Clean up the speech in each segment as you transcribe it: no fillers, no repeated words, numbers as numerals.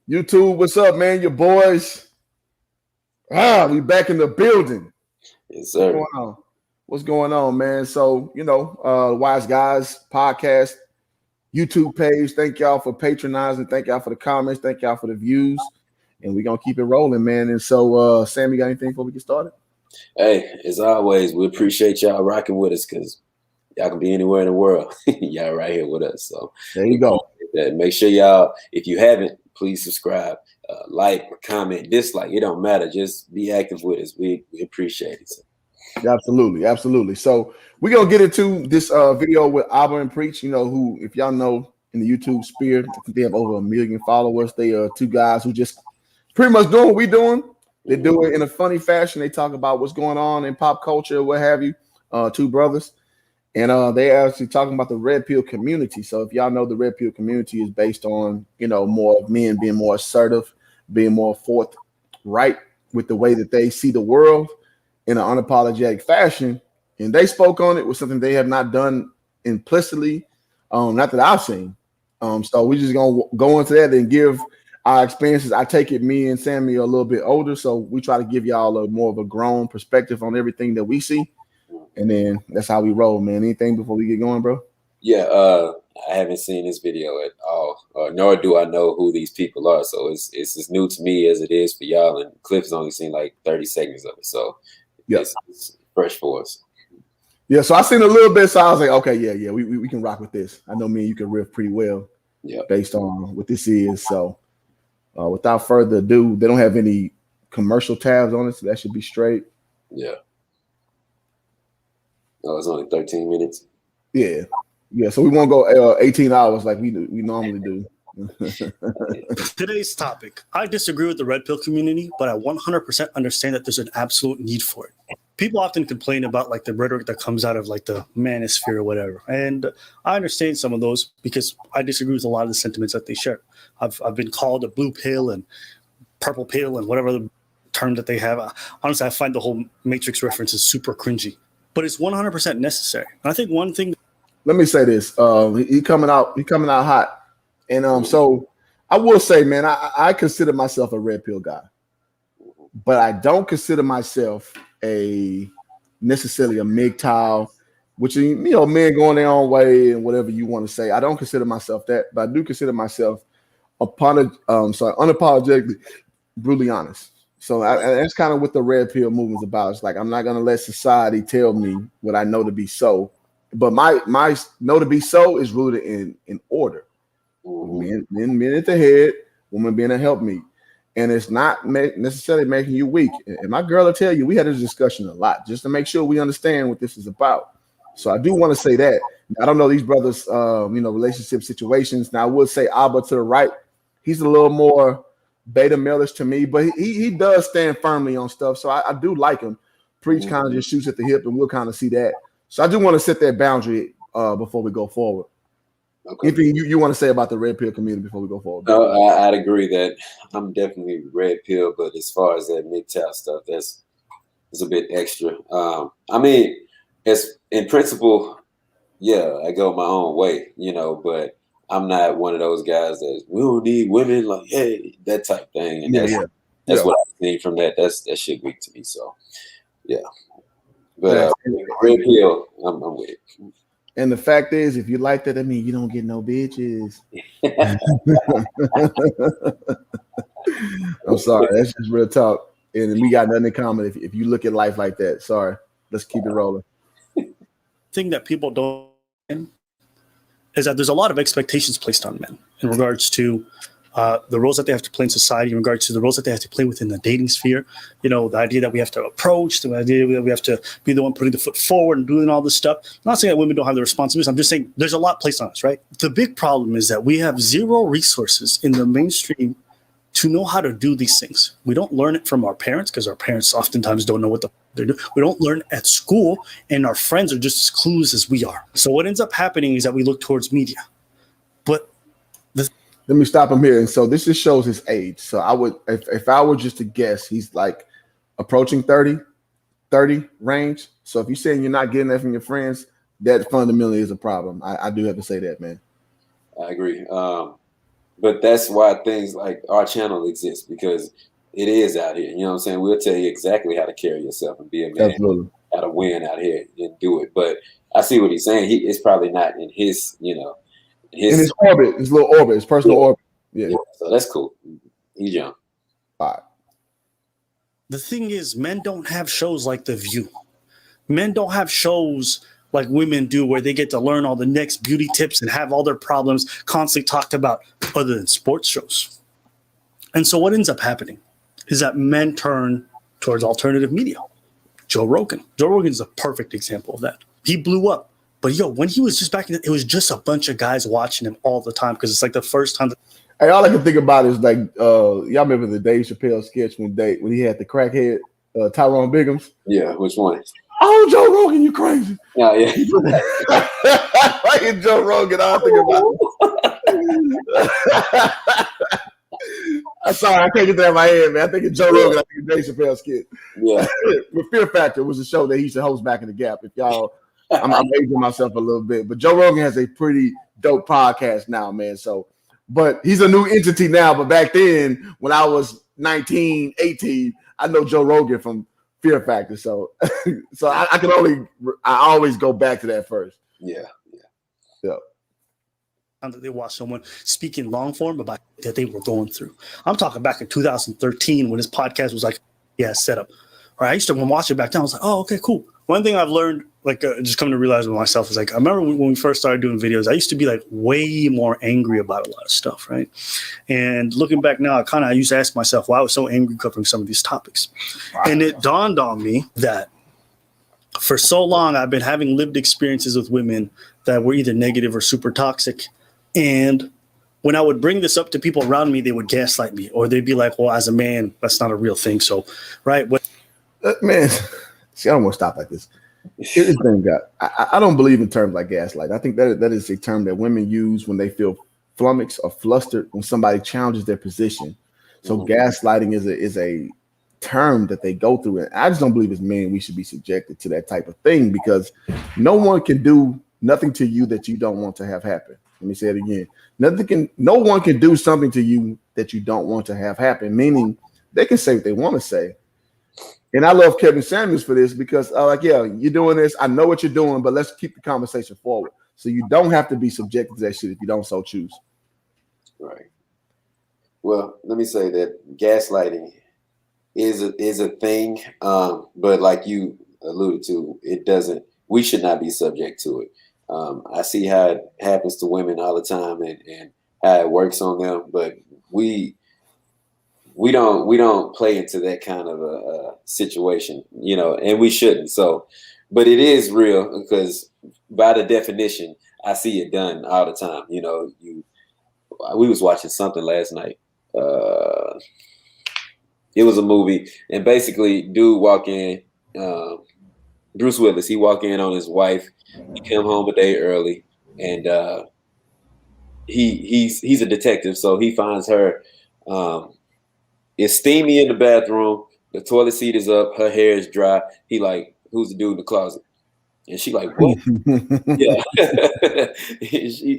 YouTube, what's up, man? Your boys. We back in the building. Yes, What's sir. going on? What's going on, man? So, Wise Guys podcast, YouTube page. Thank y'all for patronizing. Thank y'all for the comments. Thank y'all for the views. And we're gonna keep it rolling, man. And so Sam, you got anything before we get started? Hey, as always, we appreciate y'all rocking with us because y'all can be anywhere in the world. Y'all right here with us. So There you go. make sure y'all, if you haven't, please subscribe, like, comment, dislike. It don't matter. Just be active with us. We appreciate it. So. Absolutely. So we're gonna get into this video with Abba and Preach. You know, who, if y'all know in the YouTube sphere, I think they have over 1 million followers. They are two guys who just pretty much doing what we doing. They do it in a funny fashion. They talk about what's going on in pop culture, what have you. Two brothers. And they actually talking about the red pill community. So if y'all know, the red pill community is based on, more of men being more assertive, being more forthright with the way that they see the world in an unapologetic fashion. And they spoke on it with something they have not done implicitly, not that I've seen. So we're just gonna go into that and give our experiences. I take it me and Sammy are a little bit older, so we try to give y'all a more of a grown perspective on everything that we see. And then that's how we roll, man. Anything before we get going, bro? Yeah, I haven't seen this video at all, nor do I know who these people are. So it's as new to me as it is for y'all. And Cliff's only seen like 30 seconds of it. So it's fresh for us. Yeah, so I seen a little bit, so I was like, okay, yeah, we can rock with this. I know me and you can riff pretty well, based on what this is. So without further ado, they don't have any commercial tabs on it, so that should be straight. Yeah. Oh, it's only 13 minutes. Yeah. So we won't go 18 hours like we normally do. Today's topic. I disagree with the red pill community, but I 100% understand that there's an absolute need for it. People often complain about like the rhetoric that comes out of like the manosphere or whatever. And I understand some of those because I disagree with a lot of the sentiments that they share. I've been called a blue pill and purple pill and whatever the term that they have. Honestly, I find the whole Matrix reference is super cringy, but it's 100% necessary. And I think one thing. Let me say this. He coming out hot. And so I will say, man, I consider myself a red pill guy, but I don't consider myself necessarily a MGTOW, which men going their own way and whatever you want to say. I don't consider myself that, but I do consider myself unapologetically brutally honest. So that's kind of what the red pill movement is about. It's like I'm not gonna let society tell me what I know to be so, but my know to be so is rooted in order. Men at the head, woman being a helpmeet. And it's not necessarily making you weak. And my girl will tell you, we had this discussion a lot just to make sure we understand what this is about. So I do want to say that. I don't know these brothers, relationship situations. Now I would say Abba to the right, he's a little more beta malish to me, but he does stand firmly on stuff. So I do like him. Preach kind of just shoots at the hip, and we'll kind of see that. So I do want to set that boundary before we go forward. Okay. Anything you want to say about the red pill community before we go forward? No, I'd agree that I'm definitely red pill, but as far as that MGTOW stuff, it's a bit extra. I mean, as in principle, yeah, I go my own way, but I'm not one of those guys that we don't need women, like, hey, that type thing. And that's what I've seen from that. That shit weak to me. So yeah. But red pill, I'm with it. And the fact is, if you like that, I mean, you don't get no bitches. I'm sorry. That's just real talk. And we got nothing in common if you look at life like that. Sorry. Let's keep it rolling. Thing that people don't is that there's a lot of expectations placed on men in regards to the roles that they have to play in society, in regards to the roles that they have to play within the dating sphere. The idea that we have to approach, the idea that we have to be the one putting the foot forward and doing all this stuff. I'm not saying that women don't have the responsibilities. I'm just saying there's a lot placed on us, right? The big problem is that we have zero resources in the mainstream to know how to do these things. We don't learn it from our parents because our parents oftentimes don't know what they're doing. We don't learn at school, and our friends are just as clueless as we are. So what ends up happening is that we look towards media. But let me stop him here. And so this just shows his age. So I would, if I were just to guess, he's like approaching 30 range. So if you're saying you're not getting that from your friends, that fundamentally is a problem. I do have to say that, man. I agree. But that's why things like our channel exists, because it is out here. You know what I'm saying? We'll tell you exactly how to carry yourself and be a man, Absolutely. how to win out here and do it. But I see what he's saying. It's probably not in his, you know, In his orbit, his little orbit, his personal orbit. Yeah. So that's cool. He's young. All right. The thing is, men don't have shows like The View. Men don't have shows like women do, where they get to learn all the next beauty tips and have all their problems constantly talked about, other than sports shows. And so what ends up happening is that men turn towards alternative media. Joe Rogan. Joe Rogan is a perfect example of that. He blew up. But when he was just back in, it was just a bunch of guys watching him all the time, because it's like the first time. Hey, all I can think about is like, y'all remember the Dave Chappelle sketch when he had the crackhead Tyrone Biggums? Yeah, which one? Oh, Joe Rogan, you crazy. Oh, yeah. Like Joe Rogan, all I think about I'm sorry, I can't get that in my head, man. I think it's Joe Rogan, I think it's Dave Chappelle skit. Yeah. But Fear Factor was a show that he used to host back in the Gap. If y'all, I'm aging myself a little bit, but Joe Rogan has a pretty dope podcast now, man. So, but he's a new entity now. But back then, when I was 19, 18, I know Joe Rogan from Fear Factor. So, I always go back to that first. Yeah. That they watch someone speak in long form about that they were going through. I'm talking back in 2013 when his podcast was like, set up. Right? I used to watch it back then. I was like, oh, okay, cool. One thing I've learned, just coming to realize with myself, is like, I remember when we first started doing videos, I used to be like way more angry about a lot of stuff, right? And looking back now, I used to ask myself why I was so angry covering some of these topics. Wow. And it dawned on me that for so long, I've been having lived experiences with women that were either negative or super toxic. And when I would bring this up to people around me, they would gaslight me, or they'd be like, well, as a man, that's not a real thing. So, right. Man, see, I don't want to stop like this. Here's the thing, God. I don't believe in terms like gaslight. I think that is a term that women use when they feel flummoxed or flustered when somebody challenges their position. So gaslighting is a term that they go through. And I just don't believe as men we should be subjected to that type of thing, because no one can do nothing to you that you don't want to have happen. Let me say it again. No one can do something to you that you don't want to have happen, meaning they can say what they want to say. And I love Kevin Samuels for this, because you're doing this. I know what you're doing, but let's keep the conversation forward. So you don't have to be subjected to that shit if you don't so choose. Right. Well, let me say that gaslighting is a thing, but like you alluded to, we should not be subject to it. I see how it happens to women all the time and how it works on them, but we don't play into that kind of a situation, and we shouldn't. So, but it is real, because by the definition, I see it done all the time. We was watching something last night. It was a movie, and basically, dude walk in, Bruce Willis, he walk in on his wife. He come home a day early, and he's a detective, so he finds her. It's steamy in the bathroom. The toilet seat is up. Her hair is dry. He like, who's the dude in the closet? And she like, what? Yeah.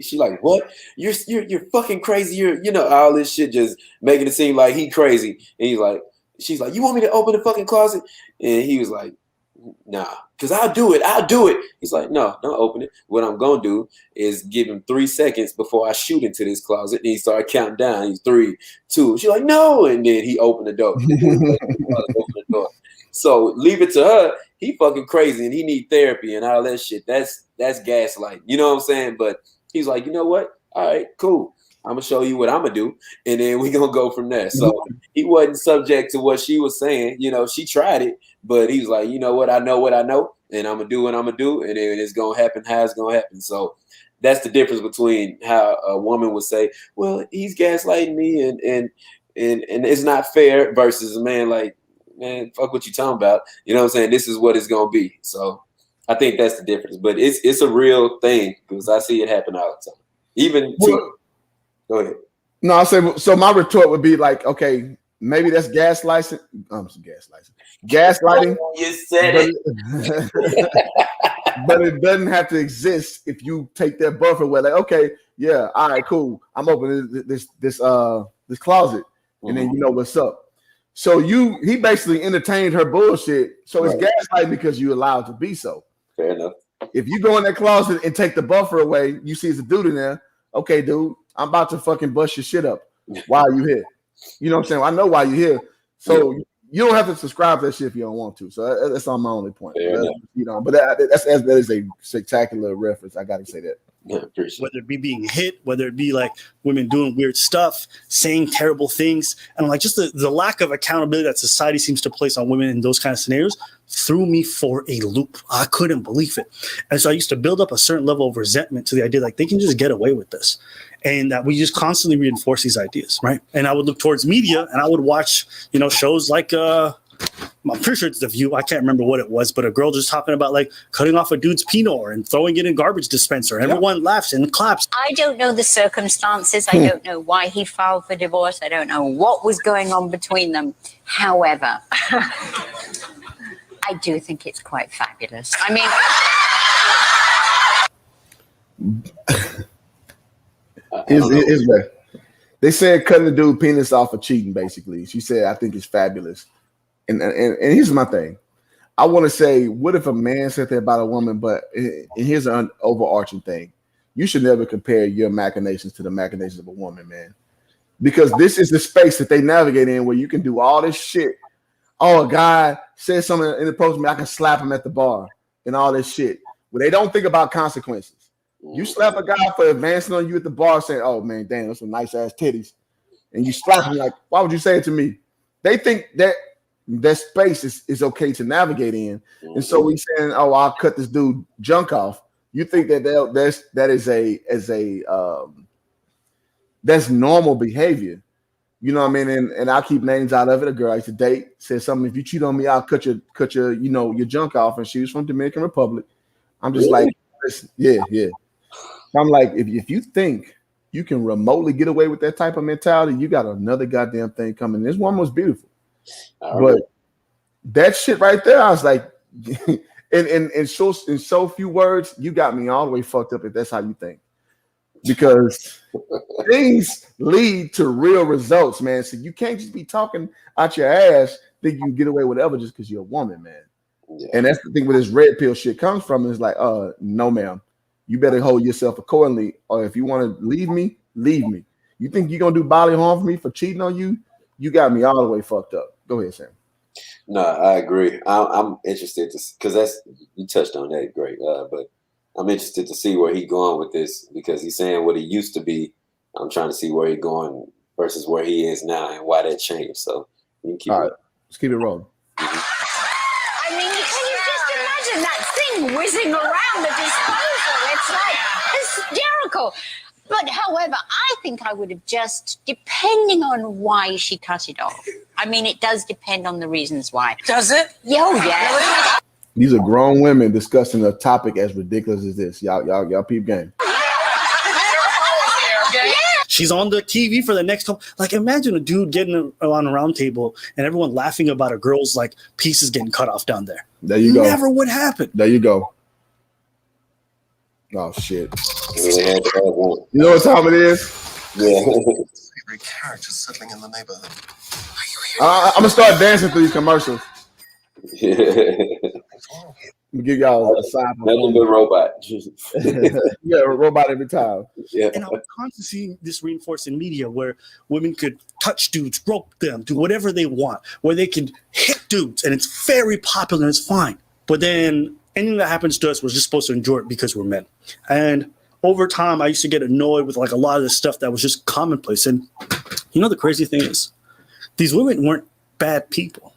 she like, what? You're fucking crazy. You're all this shit, just making it seem like he crazy. And she's like, you want me to open the fucking closet? And he was like, nah, because I'll do it. He's like, no, don't open it. What I'm going to do is give him 3 seconds before I shoot into this closet. And he started counting down. He's 3, 2. She's like, no. And then he opened the door. So leave it to her. He fucking crazy and he need therapy and all that shit. That's gaslight. You know what I'm saying? But he's like, you know what? All right, cool. I'm going to show you what I'm going to do. And then we're going to go from there. So he wasn't subject to what she was saying. She tried it. But he's like, you know what? I know, and I'm going to do what I'm going to do. And then it's going to happen how it's going to happen. So that's the difference between how a woman would say, well, he's gaslighting me and it's not fair, versus a man like, man, fuck what you talking about. You know what I'm saying? This is what it's going to be. So I think that's the difference. But it's a real thing, because I see it happen all the time. Go ahead. No, I'll say, so my retort would be like, okay, maybe that's gaslighting. Gaslighting. You said it. but it doesn't have to exist if you take that buffer away. Like, okay, yeah, all right, cool. I'm opening this closet, and then you know what's up. So he basically entertained her bullshit. So it's gaslighting because you allowed to be so. Fair enough. If you go in that closet and take the buffer away, you see it's a dude in there. Okay, dude, I'm about to fucking bust your shit up. Why are you here? You know what I'm saying? I know why you're here. So you don't have to subscribe to that shit if you don't want to. So that's on my only point. But that is a spectacular reference. I got to say that. Yeah, whether it be being hit, whether it be like women doing weird stuff, saying terrible things, and like just the lack of accountability that society seems to place on women in those kind of scenarios threw me for a loop. I couldn't believe it. And so I used to build up a certain level of resentment to the idea like they can just get away with this. And that we just constantly reinforce these ideas, right? And I would look towards media and I would watch, shows like I'm pretty sure it's The View. I can't remember what it was, but a girl just talking about like cutting off a dude's penile and throwing it in garbage dispenser. Everyone laughs and claps. I don't know the circumstances. I don't know why he filed for divorce. I don't know what was going on between them. However, I do think it's quite fabulous. I mean, they said cutting the dude penis off for cheating. Basically, she said, "I think it's fabulous." And here's my thing. I want to say, what if a man said that about a woman? But here's an overarching thing. You should never compare your machinations to the machinations of a woman, man. Because this is the space that they navigate in where you can do all this shit. Oh, a guy says something in the post me, I can slap him at the bar and all this shit. Well, they don't think about consequences. You slap a guy for advancing on you at the bar saying, oh, man, damn, those some nice-ass titties. And you slap him like, why would you say it to me? They think that space is okay to navigate in. And so he's saying, oh, I'll cut this dude junk off. You think that's normal behavior. You know what I mean? And I'll keep names out of it. A girl I used to date said something, if you cheat on me, I'll cut your your junk off. And she was from Dominican Republic. I'm just like, yeah. I'm like, if you think you can remotely get away with that type of mentality, you got another goddamn thing coming. This woman was beautiful. But that shit right there, I was like, in so few words, you got me all the way fucked up if that's how you think. Because things lead to real results, man. So you can't just be talking out your ass, think you can get away with whatever just because you're a woman, man. Yeah. And that's the thing where this red pill shit comes from is like, no, ma'am. You better hold yourself accordingly. Or if you want to leave me, leave me. You think you're going to do bodily harm for me for cheating on you? You got me all the way fucked up. Go ahead, Sam. No, I agree. I'm interested to, because you touched on that great, but I'm interested to see where he's going with this because he's saying what he used to be. I'm trying to see where he's going versus where he is now and why that changed. So you can keep all right, let's keep it rolling. I mean, can you just imagine that thing whizzing around the disposal? It's like hysterical. But however, I think I would have just, depending on why she cut it off. I mean, it does depend on the reasons why. Does it? Oh, yeah. These are grown women discussing a topic as ridiculous as this. Y'all peep game. She's on the TV for the next couple. Like, imagine a dude getting on a round table and everyone laughing about a girl's like pieces getting cut off down there. There you go. Never would happen. There you go. Oh shit! You know what time it is? Yeah. Every character's settling in the neighborhood. I'm gonna start dancing through these commercials. Yeah. I'm gonna give y'all a side. Nothing but robot. Yeah, a robot every time. Yeah. And I was constantly seeing this reinforced in media where women could touch dudes, grope them, do whatever they want, where they could hit dudes, and it's very popular and it's fine. But then anything that happens to us, we're just supposed to endure it because we're men. And over time, I used to get annoyed with like a lot of the stuff that was just commonplace. And the crazy thing is, these women weren't bad people.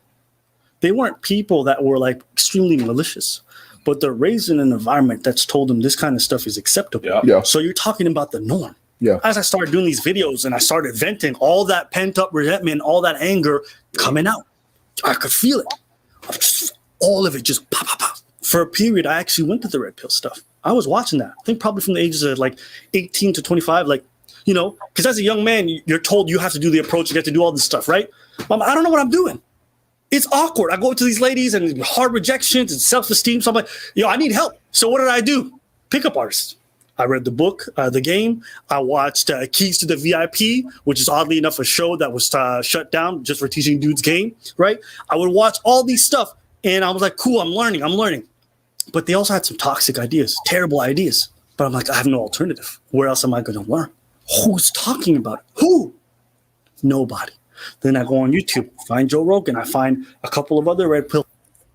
They weren't people that were like extremely malicious, but they're raised in an environment that's told them this kind of stuff is acceptable. Yeah. So you're talking about the norm. Yeah. As I started doing these videos and I started venting all that pent up resentment, all that anger coming out, I could feel it. All of it just pop, pop, pop. For a period, I actually went to the red pill stuff. I was watching that. I think probably from the ages of like 18 to 25, because as a young man, you're told you have to do the approach, you have to do all this stuff, right? I don't know what I'm doing. It's awkward. I go up to these ladies and hard rejections and self-esteem. So I'm like, I need help. So what did I do? Pickup artists. I read the book, The Game. I watched Keys to the VIP, which is oddly enough a show that was shut down just for teaching dudes game, right? I would watch all these stuff, and I was like, cool, I'm learning. But they also had some toxic ideas, terrible ideas. But I'm like, I have no alternative. Where else am I going to learn? Who's talking about it? Who? Nobody. Then I go on YouTube, find Joe Rogan. I find a couple of other red pill.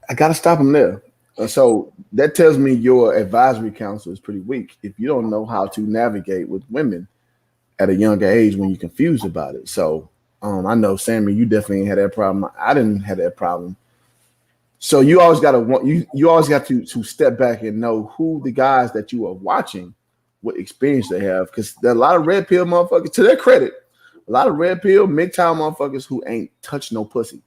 I got to stop him there. So that tells me your advisory council is pretty weak if you don't know how to navigate with women at a younger age when you're confused about it. So I know, Sammy, you definitely had that problem. I didn't have that problem. So you always got to step back and know who the guys that you are watching, what experience they have, because there are a lot of red pill motherfuckers. To their credit, a lot of red pill MGTOW motherfuckers who ain't touched no pussy.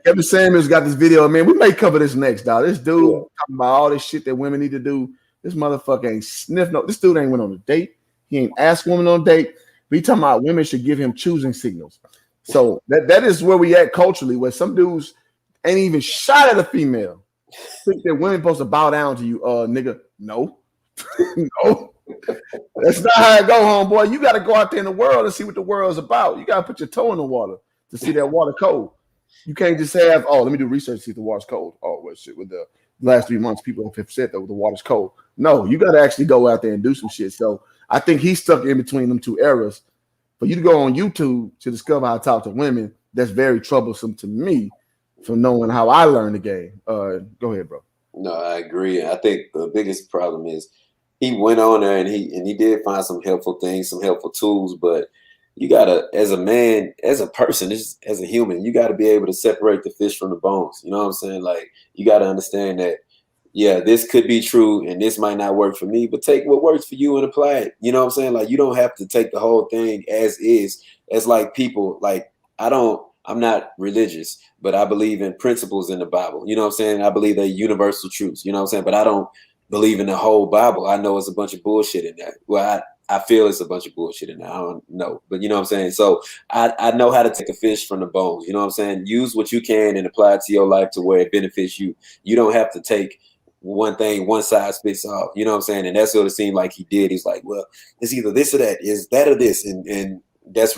Kevin Samuels got this video. Man, we may cover this next, dog. This dude talking about all this shit that women need to do. This motherfucker ain't sniffed no. This dude ain't went on a date. He ain't asked women on a date. But he talking about women should give him choosing signals. So that is where we at culturally, where some dudes ain't even shot at a female. Think that women supposed to bow down to you, nigga. No. No. That's not how it go, homeboy. You got to go out there in the world and see what the world's about. You got to put your toe in the water to see that water cold. You can't just have, let me do research to see if the water's cold. Oh, well, shit, with the last 3 months, people have said that the water's cold. No, you got to actually go out there and do some shit. So I think he's stuck in between them two eras. For you to go on YouTube to discover how to talk to women, that's very troublesome to me from knowing how I learned the game. Go ahead, bro. No, I agree. I think the biggest problem is he went on there and he did find some helpful things, some helpful tools, but you gotta, as a man, as a person, as a human, you gotta be able to separate the fish from the bones. You know what I'm saying? Like, you gotta understand that, yeah, this could be true and this might not work for me, but take what works for you and apply it. You know what I'm saying? Like, you don't have to take the whole thing as is. As like people, like, I'm not religious, but I believe in principles in the Bible. You know what I'm saying? I believe they're universal truths. You know what I'm saying? But I don't believe in the whole Bible. I know it's a bunch of bullshit in there. Well, I feel it's a bunch of bullshit in there. I don't know. But you know what I'm saying? So I know how to take a fish from the bones. You know what I'm saying? Use what you can and apply it to your life to where it benefits you. You don't have to take one thing, one size fits all. You know what I'm saying? And that's what it seemed like he did. He's like, well, it's either this or that. Is that or this? And that's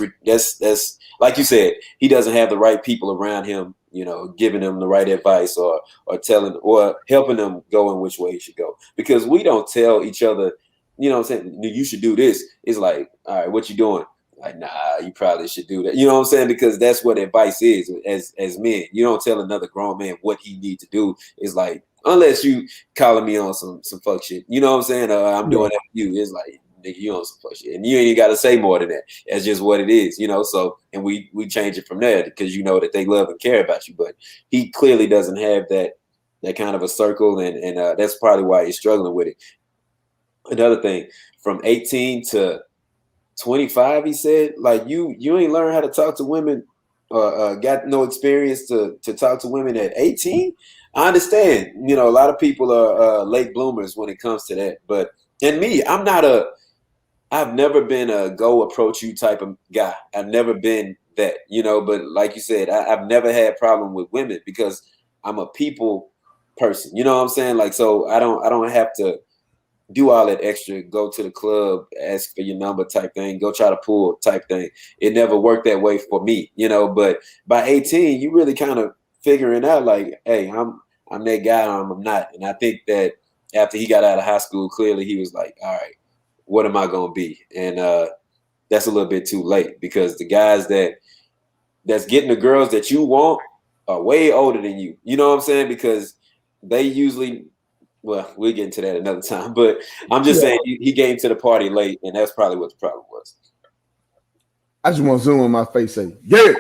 like you said, he doesn't have the right people around him, you know, giving him the right advice or telling or helping him go in which way he should go. Because we don't tell each other, you know what I'm saying, you should do this. It's like, all right, what you doing? Like, nah, you probably should do that. You know what I'm saying? Because that's what advice is as men. You don't tell another grown man what he needs to do. It's like, unless you calling me on some fuck shit. You know what I'm saying? I'm doing that for you. It's like, nigga, you on some fuck shit. And you ain't got to say more than that. That's just what it is, you know? So, and we change it from there because you know that they love and care about you. But he clearly doesn't have that kind of a circle. And that's probably why he's struggling with it. Another thing, from 18 to 25, he said, like, you ain't learned how to talk to women, got no experience to talk to women at 18. I understand, you know, a lot of people are late bloomers when it comes to that. But, and me, I've never been a go approach you type of guy. I've never been that, you know, but like you said, I've never had problem with women because I'm a people person, you know what I'm saying? Like, so I don't have to do all that extra, go to the club, ask for your number type thing, go try to pull type thing. It never worked that way for me, you know, but by 18, you really kind of figuring out like, hey, I'm that guy, I'm not. And I think that after he got out of high school, clearly he was like, all right, what am I going to be? And that's a little bit too late because the guys that's getting the girls that you want are way older than you. You know what I'm saying? Because they usually, well, we'll get into that another time, but I'm just saying he came to the party late, and that's probably what the problem was. I just want to zoom in my face and say, yeah.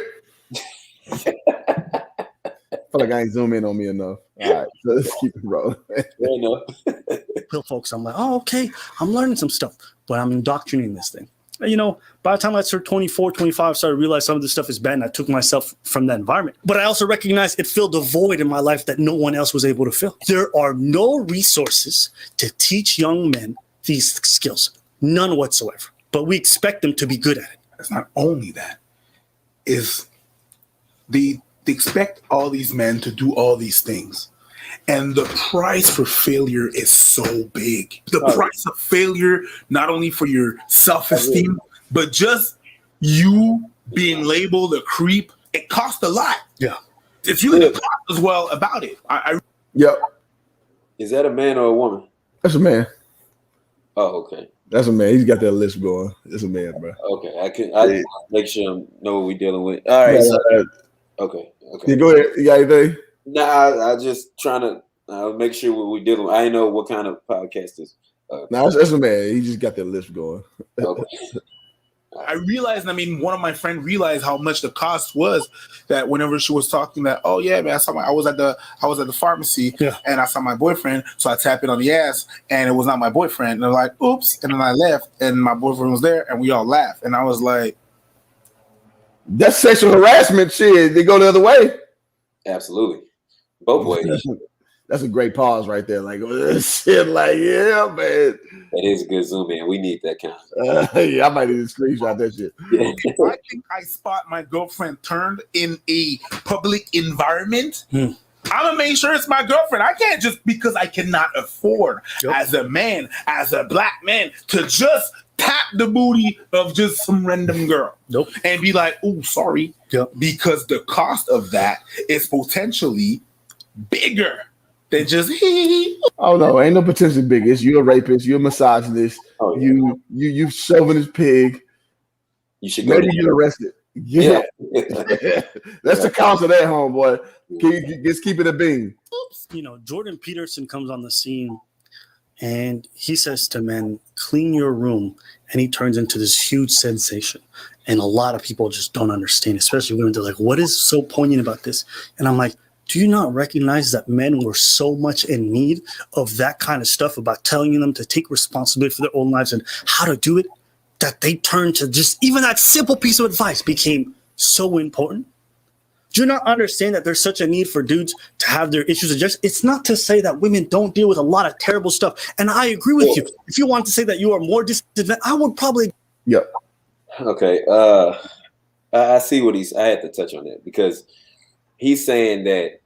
I feel like I ain't zoom in on me enough. All right, so let's keep it rolling. Pill folks, I'm like, oh, okay, I'm learning some stuff, but I'm indoctrinating this thing. You know, by the time I started 24, 25, I started to realize some of this stuff is bad, and I took myself from that environment. But I also recognized it filled a void in my life that no one else was able to fill. There are no resources to teach young men these skills, none whatsoever. But we expect them to be good at it. It's not only that, is the they expect all these men to do all these things. And the price for failure is so big. The price of failure, not only for your self-esteem, but just you being labeled a creep, it costs a lot. Yeah. If you talk as well about it. Yep. Is that a man or a woman? That's a man. Oh, okay. That's a man. He's got that list going. That's a man, bro. Okay, I make sure I know what we're dealing with. All right. Okay. Yeah, go ahead. You got anything? Nah, I just trying to make sure what we're dealing with. I know what kind of podcast this. No, that's a man. He just got that list going. Okay. I realized, one of my friends realized how much the cost was, that whenever she was talking that, oh yeah, man, I was at the pharmacy and I saw my boyfriend, so I tapped it on the ass and it was not my boyfriend. And they're like, oops, and then I left and my boyfriend was there and we all laughed. And I was like, that's sexual harassment shit. They go the other way. Absolutely. Both ways. That's a great pause right there. Like, shit, like, yeah, man. That is a good zoom in. We need that kind. Yeah, I might need to screenshot that shit. if I think I spot my girlfriend turned in a public environment, I'm gonna make sure it's my girlfriend. I can't just, because I cannot afford as a man, as a black man, to just tap the booty of just some random girl. And be like, oh, sorry. Because the cost of that is potentially bigger than just oh no, ain't no potential big. It's you're a rapist, you're a misogynist, you chauvinist pig. You should go maybe get arrested. Yeah. That's the cost of that, homeboy. Just keep it a bean. Jordan Peterson comes on the scene and he says to men, clean your room, and he turns into this huge sensation. And a lot of people just don't understand, especially women. They're like, what is so poignant about this? And I'm like, do you not recognize that men were so much in need of that kind of stuff, about telling them to take responsibility for their own lives and how to do it, that they turned to just even that simple piece of advice became so important? Do you not understand that there's such a need for dudes to have their issues addressed? It's not to say that women don't deal with a lot of terrible stuff. And I agree with you. If you want to say that you are more disadvantaged, I would probably. Yep. Okay. I see what I had to touch on that, because he's saying that,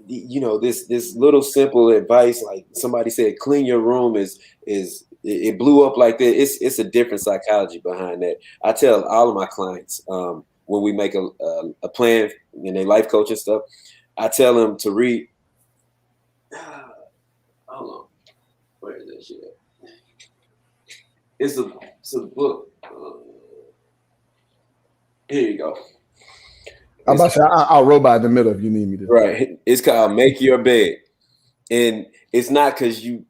this little simple advice, like somebody said, clean your room it blew up like that. It's a different psychology behind that. I tell all of my clients, when we make a plan in their life coaching stuff, I tell them to read. Hold on, where is that shit at? It's a book. Here you go. I'm about to say, I'll roll by in the middle if you need me to. Right. It's called Make Your Bed. And it's not because you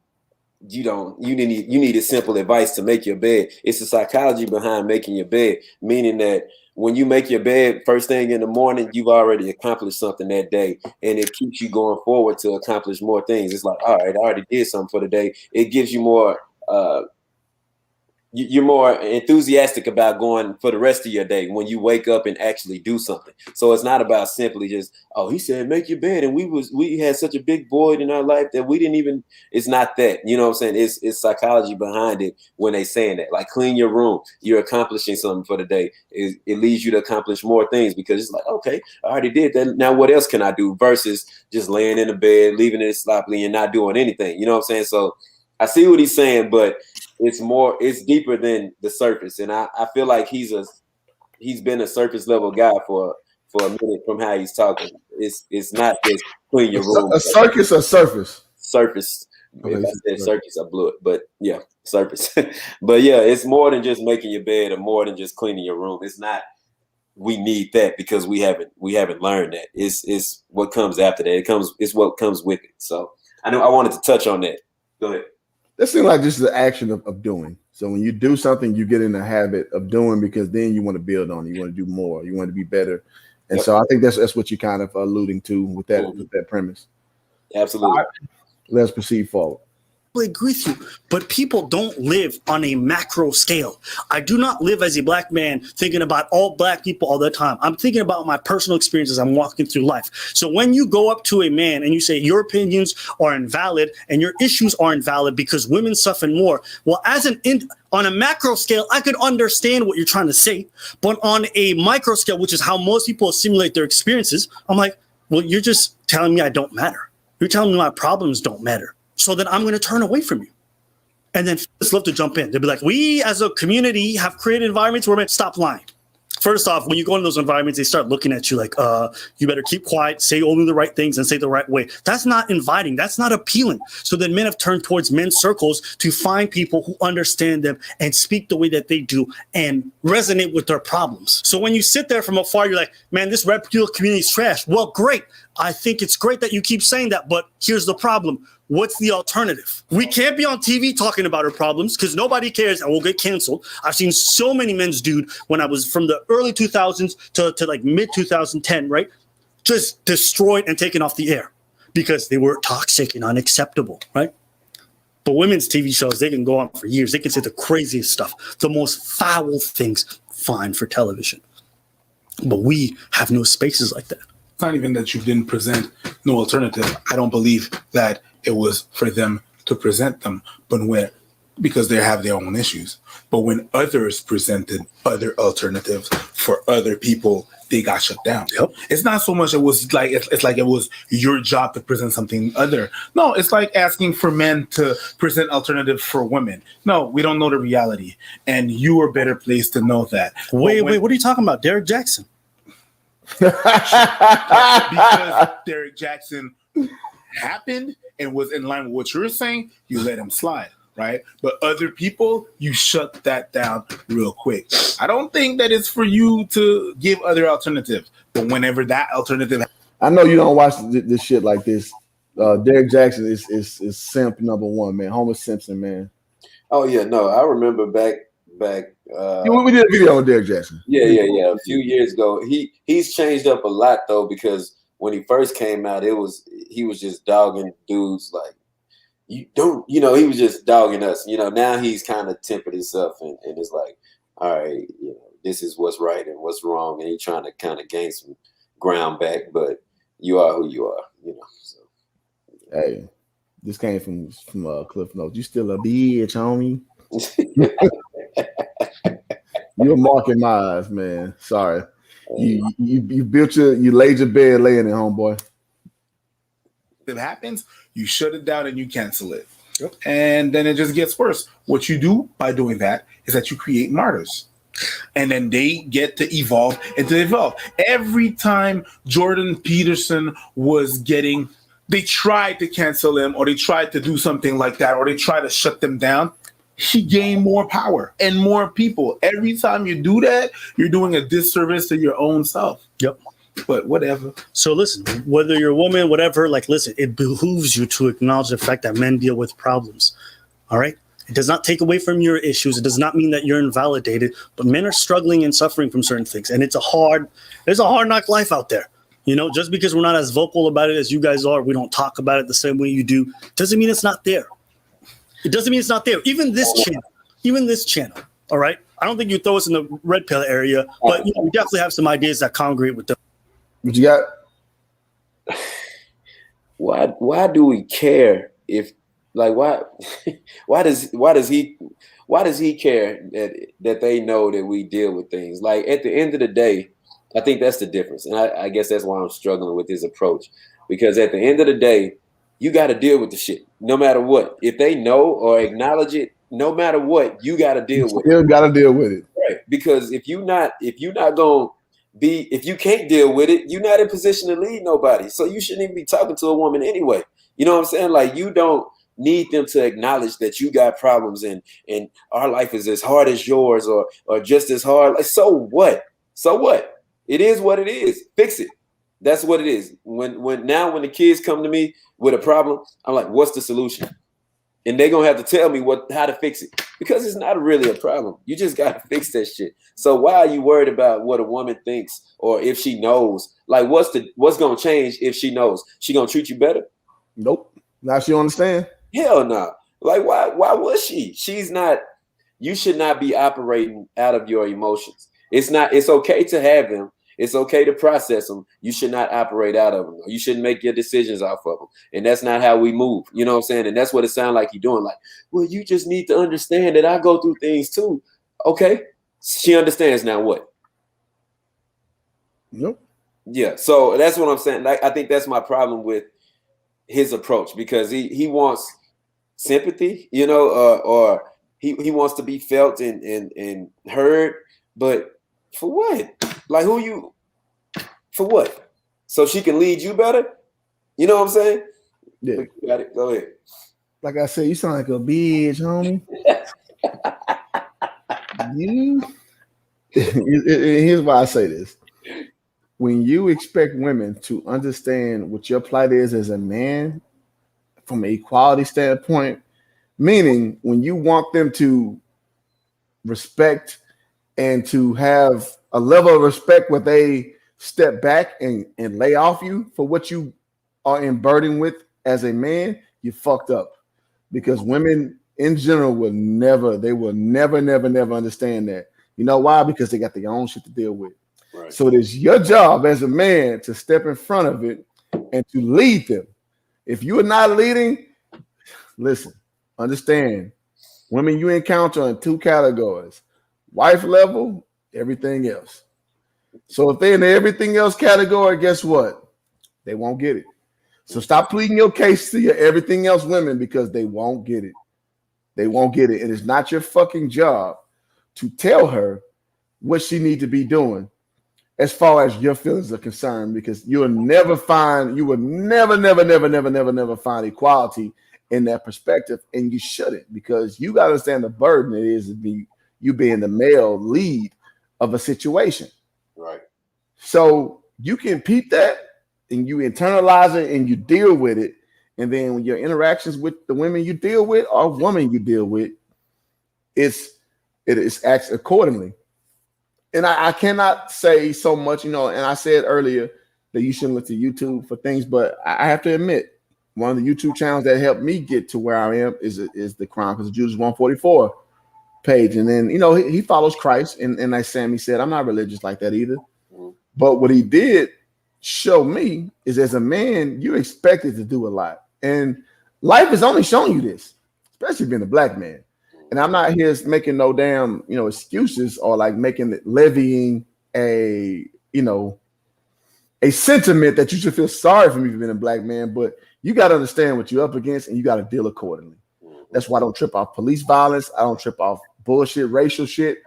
needed simple advice to make your bed. It's the psychology behind making your bed, meaning that when you make your bed first thing in the morning, you've already accomplished something that day, and it keeps you going forward to accomplish more things. It's like, all right, I already did something for the day. It gives you more you're more enthusiastic about going for the rest of your day when you wake up and actually do something. So it's not about simply just, oh, he said, make your bed. And we had such a big void in our life that we didn't even, it's not that, you know what I'm saying? It's psychology behind it when they saying that, like, clean your room. You're accomplishing something for the day. It leads you to accomplish more things, because it's like, okay, I already did that. Now what else can I do? Versus just laying in the bed, leaving it sloppily and not doing anything. You know what I'm saying? So I see what he's saying, but it's deeper than the surface. And I feel like he's been a surface level guy for a minute from how he's talking. It's not just clean your room. A circus or surface? Surface. If I said circus, I blew it. But yeah, surface. But yeah, it's more than just making your bed or more than just cleaning your room. It's not we need that because we haven't learned that. It's what comes after that. It's what comes with it. So I wanted to touch on that. Go ahead. That seems like just the action of doing. So when you do something, you get in the habit of doing, because then you want to build on it. You want to do more. You want to be better. And so I think that's what you're kind of alluding to with that premise. Absolutely. Right. Let's proceed forward. agree with you, but people don't live on a macro scale. I do not live as a black man thinking about all black people all the time. I'm thinking about my personal experiences. I'm walking through life. So when you go up to a man and you say your opinions are invalid and your issues are invalid because women suffer more, well, on a macro scale, I could understand what you're trying to say, but on a micro scale, which is how most people assimilate their experiences, I'm like, well, you're just telling me I don't matter. You're telling me my problems don't matter. So then I'm going to turn away from you. And then just love to jump in. They'll be like, we as a community have created environments where men stop lying. First off, when you go in those environments, they start looking at you like, you better keep quiet, say only the right things and say the right way. That's not inviting. That's not appealing. So then men have turned towards men's circles to find people who understand them and speak the way that they do and resonate with their problems. So when you sit there from afar, you're like, man, this red pill community is trash. Well, great. I think it's great that you keep saying that, but here's the problem. What's the alternative? We can't be on TV talking about our problems because nobody cares and we'll get canceled. I've seen so many men's dude when I was from the early 2000s to like mid 2010, right? Just destroyed and taken off the air because they were toxic and unacceptable, right? But women's TV shows, they can go on for years. They can say the craziest stuff, the most foul things, fine for television. But we have no spaces like that. It's not even that you didn't present no alternative. I don't believe that it was for them to present them, because they have their own issues. But when others presented other alternatives for other people, they got shut down. Yep. It's not so much it was like it's like it was your job to present something other. No, it's like asking for men to present alternatives for women. No, we don't know the reality, and you are better placed to know that. Wait, what are you talking about? Derek Jackson? Because Derek Jackson happened and was in line with what you're saying, you let him slide, right? But other people, you shut that down real quick. I don't think that it's for you to give other alternatives, but whenever that alternative, I know you don't watch this shit like this. Derek Jackson is simp number one, man. Homer Simpson, man. Oh yeah, no, I remember back. We did a video on Derek Jackson. Yeah. A few years ago, he's changed up a lot though, because when he first came out, he was just dogging dudes like he was just dogging us. Now he's kind of tempered himself and it's like, all right, this is what's right and what's wrong, and he's trying to kind of gain some ground back. But you are who you are, So. Hey, this came from Cliff Notes. You still a bitch, homie. You're marking my eyes, man. Sorry. You built you laid your bed laying it, homeboy. if it happens, you shut it down and you cancel it. Yep. And then it just gets worse. What you do by doing that is that you create martyrs. And then they get to evolve and to evolve. Every time Jordan Peterson was getting, they tried to cancel him or they tried to do something like that or they tried to shut them down, he gained more power and more people. Every time you do that, you're doing a disservice to your own self. Yep. But whatever. So listen, whether you're a woman, whatever, like, listen, it behooves you to acknowledge the fact that men deal with problems. All right? It does not take away from your issues. It does not mean that you're invalidated, but men are struggling and suffering from certain things. And there's a hard knock life out there. You know, just because we're not as vocal about it as you guys are, we don't talk about it the same way you do, doesn't mean it's not there. It doesn't mean it's not there. Even this channel, all right? I don't think you throw us in the red pill area, but you know, we definitely have some ideas that congregate with them. What you got? Why do we care if, like, why does he care that they know that we deal with things? Like, at the end of the day, I think that's the difference. And I guess that's why I'm struggling with his approach, because at the end of the day, you got to deal with the shit no matter what. If they know or acknowledge it, no matter what, you got to deal with it. You got to deal with it. Right. Because if you can't deal with it, you're not in position to lead nobody. So you shouldn't even be talking to a woman anyway. You know what I'm saying? Like, you don't need them to acknowledge that you got problems and our life is as hard as yours or just as hard. Like, so what? So what? It is what it is. Fix it. That's what it is. When the kids come to me with a problem, I'm like, what's the solution? And they're going to have to tell me how to fix it, because it's not really a problem. You just got to fix that shit. So why are you worried about what a woman thinks or if she knows? Like, what's going to change if she knows? She going to treat you better? Nope. Now she understand? Hell no. Like, why was she? She's not, you should not be operating out of your emotions. It's okay to have them. It's okay to process them. You should not operate out of them. You shouldn't make your decisions off of them. And that's not how we move. You know what I'm saying? And that's what it sounds like you're doing. Like, well, you just need to understand that I go through things too. Okay. She understands now what? Nope. Yeah. So that's what I'm saying. Like, I think that's my problem with his approach, because he wants sympathy, you know, or he wants to be felt and heard, but for what? Like, for what? So she can lead you better? You know what I'm saying? Yeah. You got it. Go ahead. Like I said, you sound like a bitch, homie. Here's why I say this. When you expect women to understand what your plight is as a man from an equality standpoint, meaning when you want them to respect and to have a level of respect where they step back and lay off you for what you are in burden with as a man, you fucked up. Because women in general will never understand that. You know why? Because they got their own shit to deal with. Right. So it is your job as a man to step in front of it and to lead them. If you are not leading, listen, understand, women you encounter in two categories: wife level, everything else. So if they're in the everything else category, guess what? They won't get it. So stop pleading your case to your everything else women, because they won't get it. They won't get it. And it's not your fucking job to tell her what she needs to be doing as far as your feelings are concerned, because you will never find equality in that perspective. And you shouldn't, because you got to understand the burden it is to be you being the male lead of a situation. Right. So you can peep that and you internalize it and you deal with it. And then when your interactions with the women you deal with or woman you deal with, it acts accordingly. And I cannot say so much, you know, and I said earlier that you shouldn't look to YouTube for things, but I have to admit, one of the YouTube channels that helped me get to where I am is the Chronicles of Judas 144 page. And then, you know, he follows Christ. And like Sammy said, I'm not religious like that either. Mm-hmm. But what he did show me is, as a man, you're expected to do a lot. And life has only shown you this, especially being a black man. And I'm not here making no damn, you know, excuses or like levying a sentiment that you should feel sorry for me for being a black man. But you got to understand what you're up against and you got to deal accordingly. That's why I don't trip off police violence. I don't trip off bullshit, racial shit.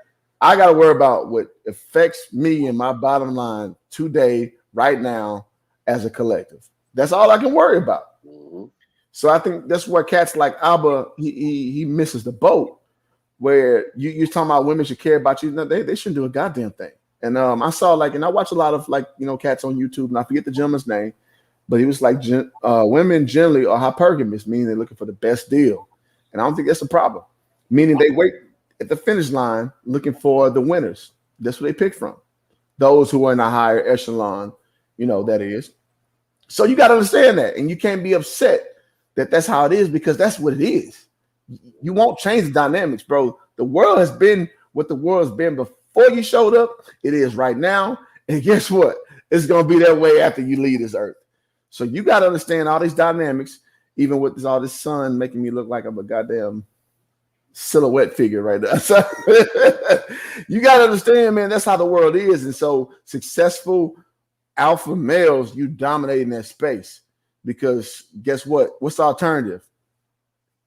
I got to worry about what affects me and my bottom line today, right now, as a collective. That's all I can worry about. Mm-hmm. So I think that's where cats like Abba, he misses the boat, where you're talking about women should care about you. No, they shouldn't do a goddamn thing. And I saw and I watch a lot of cats on YouTube, and I forget the gentleman's name, but he was like, women generally are hypergamous, meaning they're looking for the best deal. And I don't think that's a problem, meaning they wait at the finish line looking for the winners. That's what they pick from. Those who are in a higher echelon, that is. So you got to understand that, and you can't be upset that that's how it is, because that's what it is. You won't change the dynamics, bro. The world has been what the world's been before you showed up. It is right now. And guess what? It's going to be that way after you leave this earth. So you got to understand all these dynamics, even with all this sun making me look like I'm a goddamn silhouette figure right now. So you got to understand, man, that's how the world is. And so successful alpha males, you dominate in that space. Because guess what? What's the alternative?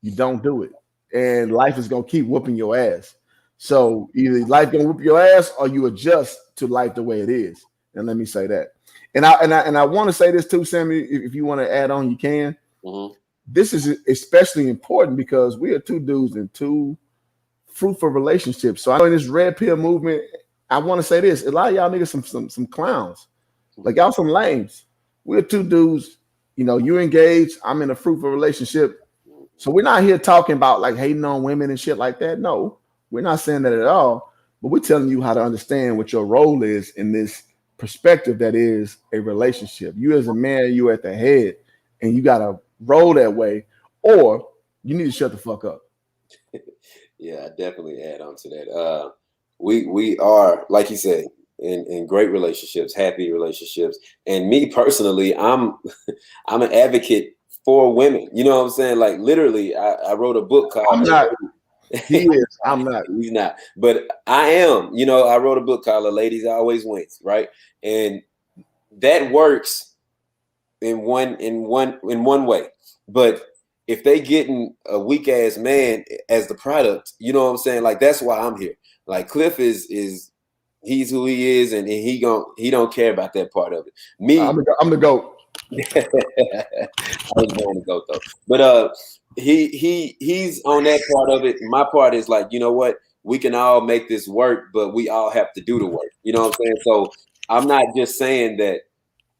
You don't do it. And life is going to keep whooping your ass. So either life going to whoop your ass or you adjust to life the way it is. And let me say that. And I want to say this too, Sammy, if you want to add on, you can. Mm-hmm. This is especially important because we are two dudes in two fruitful relationships. So I know in this red pill movement, I want to say this. A lot of y'all niggas some clowns. Like y'all some lames. We're two dudes. You engaged. I'm in a fruitful relationship. So we're not here talking about like hating on women and shit like that. No, we're not saying that at all. But we're telling you how to understand what your role is in this perspective that is a relationship. You as a man, you at the head, and you got to roll that way. Or you need to shut the fuck up. Yeah, I definitely add on to that. We are, like you said, in great relationships, happy relationships. And me personally, I'm an advocate for women. You know what I'm saying? Like literally, I wrote a book called I'm not. He is. I'm not. He's not. But I am. You know, I wrote a book called "A Ladies Always Wins," right? And that works in one way. But if they getting a weak ass man as the product, you know what I'm saying? Like that's why I'm here. Like Cliff is he's who he is, and he don't care about that part of it. Me, I'm the GOAT. I was born to GOAT though. But he's on that part of it. My part is like, you know what? We can all make this work, but we all have to do the work. You know what I'm saying? So I'm not just saying that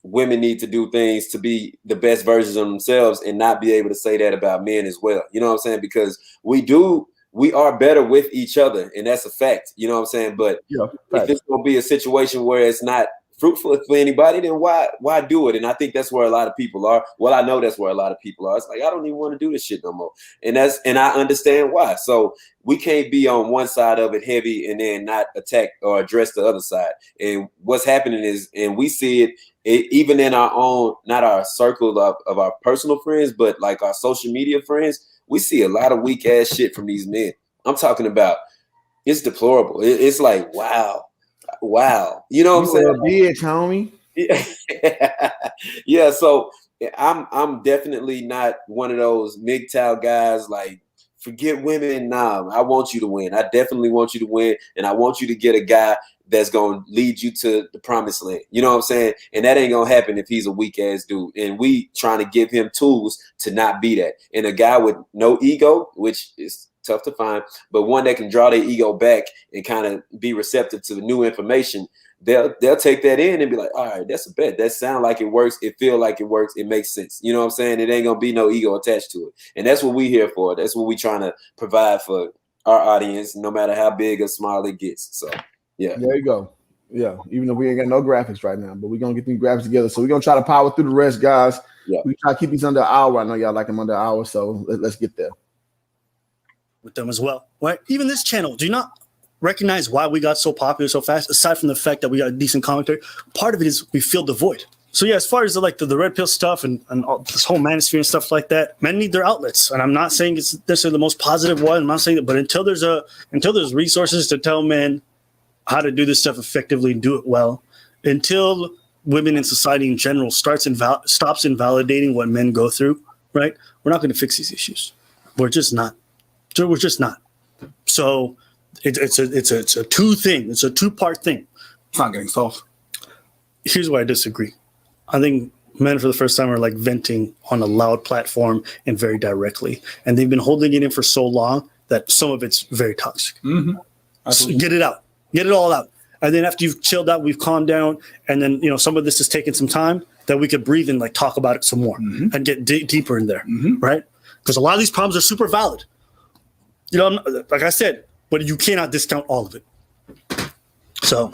women need to do things to be the best versions of themselves and not be able to say that about men as well. You know what I'm saying? Because we are better with each other, and that's a fact. You know what I'm saying? But if it's going to be a situation where it's not fruitful for anybody, then why do it? And I think that's where a lot of people are. Well, I know that's where a lot of people are. It's like, I don't even want to do this shit no more. And I understand why. So we can't be on one side of it heavy and then not attack or address the other side. And what's happening is, and we see it even in our own, not our circle of our personal friends, but like our social media friends, we see a lot of weak ass shit from these men. I'm talking about, it's deplorable. It's like, wow. You know what I'm saying? Bitch, homie. Yeah. So I'm definitely not one of those MGTOW guys. Like, forget women. Nah, I want you to win. I definitely want you to win, and I want you to get a guy that's going to lead you to the promised land. You know what I'm saying? And that ain't going to happen if he's a weak ass dude. And we trying to give him tools to not be that. And a guy with no ego, which is tough to find, but one that can draw their ego back and kind of be receptive to the new information, they'll take that in and be like, all right, that's a bet. That sound like it works. It feel like it works. It makes sense. You know what I'm saying? It ain't going to be no ego attached to it. And that's what we here for. That's what we trying to provide for our audience, no matter how big or small it gets. So, yeah. There you go. Yeah, even though we ain't got no graphics right now, but we're going to get these graphics together. So we're going to try to power through the rest, guys. Yeah. We try to keep these under an hour. I know y'all like them under an hour, so let's get there. With them as well, right? Even this channel, do you not recognize why we got so popular so fast? Aside from the fact that we got a decent commentary, part of it is we filled the void. So yeah, as far as the red pill stuff and all this whole manosphere and stuff like that, men need their outlets. And I'm not saying it's necessarily the most positive one. I'm not saying that, but until there's resources to tell men how to do this stuff effectively and do it well, until women in society in general stops invalidating what men go through, right? We're not going to fix these issues. We're just not. So it's a two-part thing. It's not getting solved. Here's why I disagree. I think men for the first time are like venting on a loud platform and very directly, and they've been holding it in for so long that some of it's very toxic. Mm-hmm. So get it out, get it all out, and then after you've chilled out, we've calmed down, and then some of this has taken some time that we could breathe and like talk about it some more and get deeper in there, right? Because a lot of these problems are super valid. Like I said, but you cannot discount all of it. So,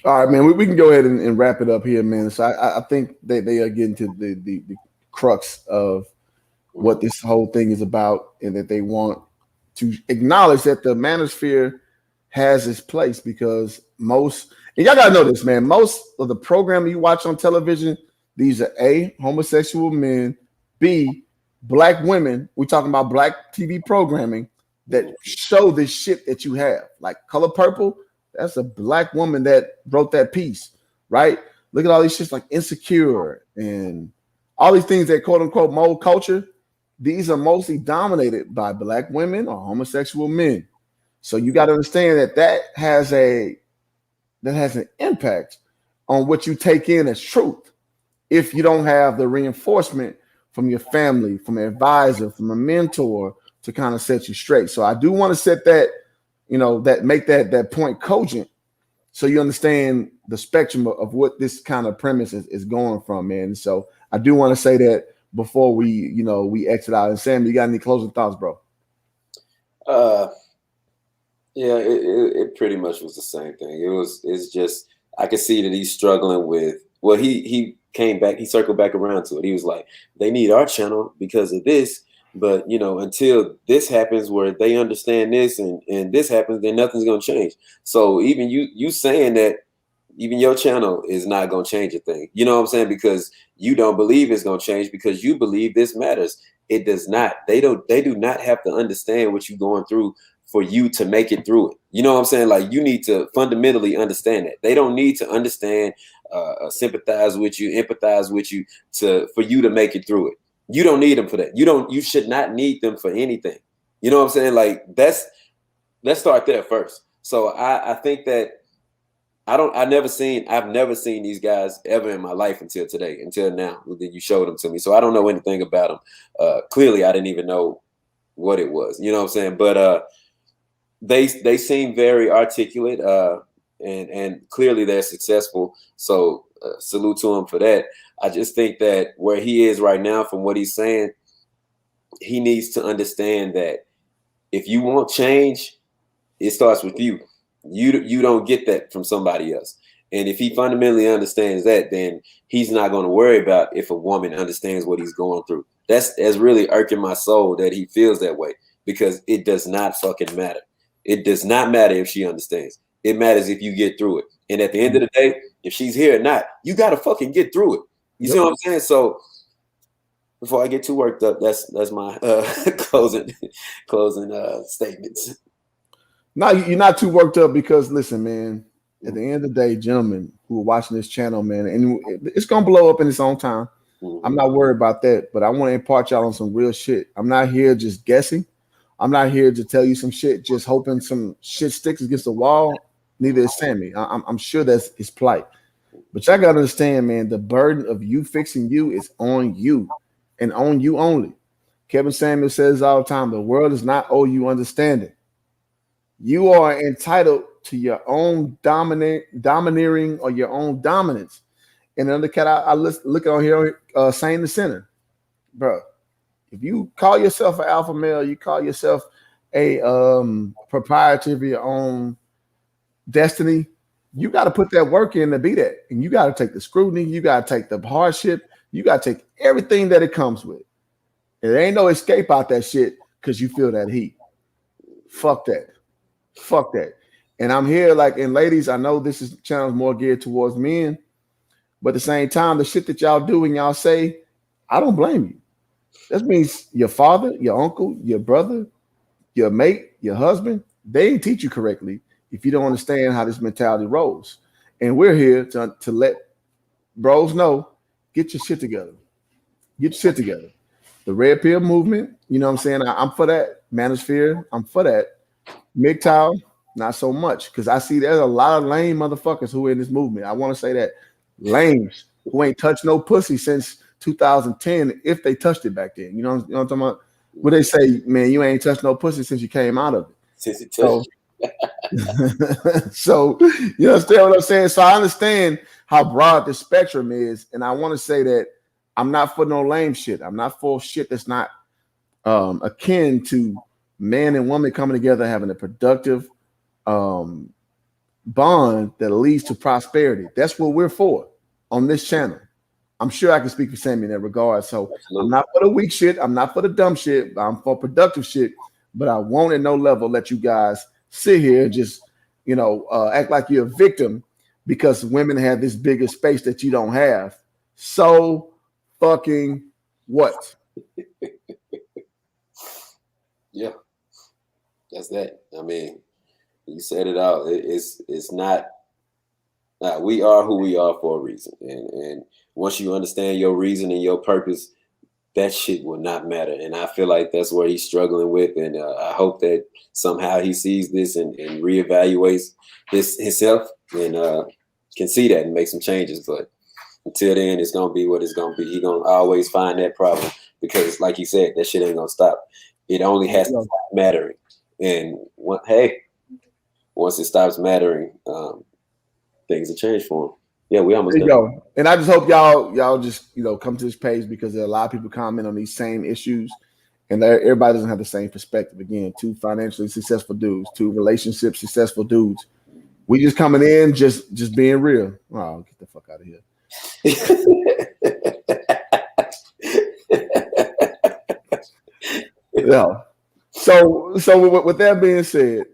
all right, man, we can go ahead and wrap it up here, man. So I think they are getting to the crux of what this whole thing is about, and that they want to acknowledge that the manosphere has its place, because and y'all gotta know this, man, most of the programming you watch on television, these are A, homosexual men, B, black women. We're talking about black TV programming that show this shit that you have. Like Color Purple, that's a black woman that wrote that piece, right? Look at all these shits like Insecure and all these things that quote unquote mold culture. These are mostly dominated by black women or homosexual men. So you got to understand that has an impact on what you take in as truth. If you don't have the reinforcement from your family, from an advisor, from a mentor, to kind of set you straight. So I do want to set that, make that point cogent, so you understand the spectrum of what this kind of premise is going from, man. So I do want to say that before we exit out. And Sam, you got any closing thoughts, bro? Yeah, it pretty much was the same thing. It's just, I could see that he's struggling with, well, he came back, he circled back around to it. He was like, they need our channel because of this. But you know, until this happens where they understand this and this happens, then nothing's gonna change. So even you saying that even your channel is not gonna change a thing. You know what I'm saying? Because you don't believe it's gonna change because you believe this matters. It does not. They do not have to understand what you're going through for you to make it through it. You know what I'm saying? Like you need to fundamentally understand that. They don't need to understand, sympathize with you, empathize with you for you to make it through it. You don't need them for that. You should not need them for anything. You know what I'm saying? Like let's start there first. So I think that I've never seen these guys ever in my life until today, until now. Then you showed them to me. So I don't know anything about them. Clearly I didn't even know what it was. You know what I'm saying? But they seem very articulate, and clearly they're successful. So salute to him for that. I just think that where he is right now, from what he's saying, he needs to understand that if you want change, it starts with you. You don't get that from somebody else. And if he fundamentally understands that, then he's not going to worry about if a woman understands what he's going through. That's really irking my soul that he feels that way, because it does not fucking matter. It does not matter if she understands. It matters if you get through it. And at the end of the day, if she's here or not, you got to fucking get through it. You see what I'm saying? So before I get too worked up, that's my closing statements. No, you're not too worked up because listen, man, at the end of the day, gentlemen who are watching this channel, man, and it's going to blow up in its own time. I'm not worried about that, but I want to impart y'all on some real shit. I'm not here just guessing. I'm not here to tell you some shit, just hoping some shit sticks against the wall. Neither is Sammy. I'm sure that's his plight. But y'all got to understand, man, the burden of you fixing you is on you and on you only. Kevin Samuel says all the time, the world does not owe you understanding. You are entitled to your own domineering or your own dominance. And another cat I look on here, Sane the Sinner, bro. If you call yourself an alpha male, you call yourself a proprietor of your own destiny, you got to put that work in to be that. And you got to take the scrutiny. You got to take the hardship. You got to take everything that it comes with. There ain't no escape out that shit because you feel that heat. Fuck that. Fuck that. And I'm here like, and ladies, I know this channel is more geared towards men, but at the same time, the shit that y'all do and y'all say, I don't blame you. That means your father, your uncle, your brother, your mate, your husband, they didn't teach you correctly if you don't understand how this mentality rolls. And we're here to let bros know, get your shit together. Get your shit together. The red pill movement, you know what I'm saying? I'm for that. Manosphere, I'm for that. MGTOW, not so much, because I see there's a lot of lame motherfuckers who are in this movement. I want to say that. Lames who ain't touched no pussy since 2010, if they touched it back then. You know what I'm talking about? What they say, man, you ain't touched no pussy since you came out of it. Since it touched so you understand what I'm saying? So I understand how broad the spectrum is, and I want to say that I'm not for no lame shit. I'm not for shit that's not akin to man and woman coming together, having a productive bond that leads to prosperity. That's what we're for on this channel. I'm sure I can speak for Sammy in that regard. So absolutely. I'm not for the weak shit. I'm not for the dumb shit. I'm for productive shit. But I won't at no level let you guys sit here and just, act like you're a victim because women have this bigger space that you don't have. So fucking what? Yeah, that's that. I mean, you said it all. It's not. We are who we are for a reason, and once you understand your reason and your purpose, that shit will not matter. And I feel like that's where he's struggling with, and I hope that somehow he sees this and reevaluates himself and can see that and make some changes. But until then, it's gonna be what it's gonna be. He's gonna always find that problem because, like he said, that shit ain't gonna stop. It only has to stop mattering, and once it stops mattering, things will change for him. Yeah, we almost go. And I just hope y'all just come to this page because there are a lot of people comment on these same issues, and everybody doesn't have the same perspective. Again, two financially successful dudes, two relationship successful dudes. We just coming in, just being real. Oh, get the fuck out of here. Yeah. So with that being said,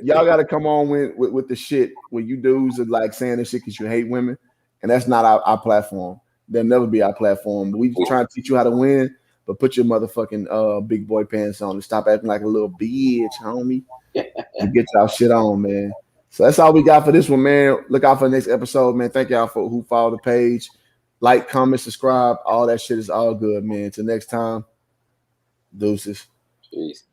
y'all got to come on with the shit where you dudes are like saying this shit because you hate women, and that's not our platform. There'll never be our platform. We trying to teach you how to win, but put your motherfucking big boy pants on and stop acting like a little bitch, homie, and get y'all shit on, man. So that's all we got for this one, man. Look out for the next episode, man. Thank y'all for who followed the page. Like, comment, subscribe. All that shit is all good, man. Till next time, deuces. Peace.